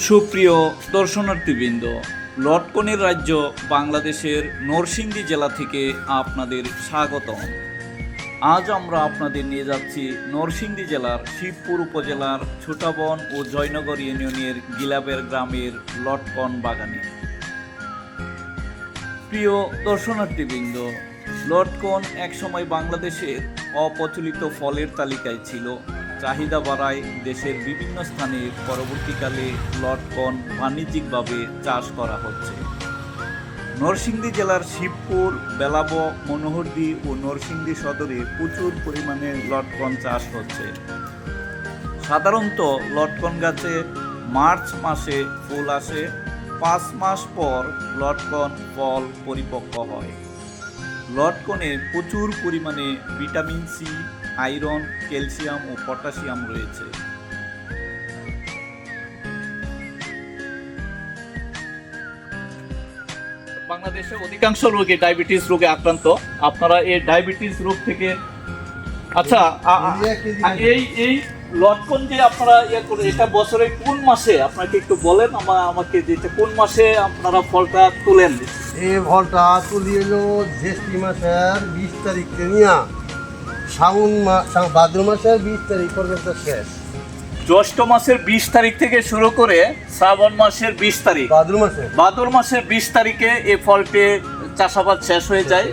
সুপ্রিয় দর্শনার্থীবৃন্দ, লটকনের রাজ্য বাংলাদেশের নরসিংদী জেলা থেকে আপনাদের স্বাগতম। আজ আমরা আপনাদের নিয়ে যাচ্ছি নরসিংদী জেলার শিবপুর উপজেলার ছোটাবন ও জয়নগর ইউনিয়নের গিলাবের গ্রামের লটকন বাগানে। প্রিয় দর্শনার্থীবৃন্দ, লটকন একসময় বাংলাদেশের অপ্রচলিত ফলের তালিকায় ছিল। চাহিদা বাড়ায় দেশের বিভিন্ন স্থানে পরবর্তীকালে লটকন বাণিজ্যিকভাবে চাষ করা হচ্ছে। নরসিংদী জেলার শিবপুর, বেলাব, মনোহরদী ও নরসিংদী সদরে প্রচুর পরিমাণে লটকন চাষ হচ্ছে। সাধারণত লটকন গাছে মার্চ মাসে ফুল আসে, 5 মাস পর লটকন ফল পরিপক্ক হয়। লটকনে প্রচুর পরিমাণে ভিটামিন সি, আয়রন, ক্যালসিয়াম ও পটাশিয়াম রয়েছে। বাংলাদেশে অধিকাংশ রোগী ডায়াবেটিস রোগে আক্রান্ত। আপনারা এই ডায়াবেটিস রোগ থেকে এই লটকন যে আপনারা করে, এটা বছরে কোন মাসে আপনাকে একটু বলেন আমাকে, যে কোন মাসে আপনারা ফলটা তুলেন? এই ফলটা তুলি এলো জ্যৈষ্ঠ মাসের 20 তারিখ নিয়ে ভাদ্র মাসের 20 তারিখ পর্যন্ত শেষ। জ্যৈষ্ঠ মাসের 20 তারিখ থেকে শুরু করে শ্রাবণ মাসের 20 তারিখ, ভাদ্র মাসের 20 তারিখে এই ফলটি চাষাবাদ শেষ হয়ে যায়।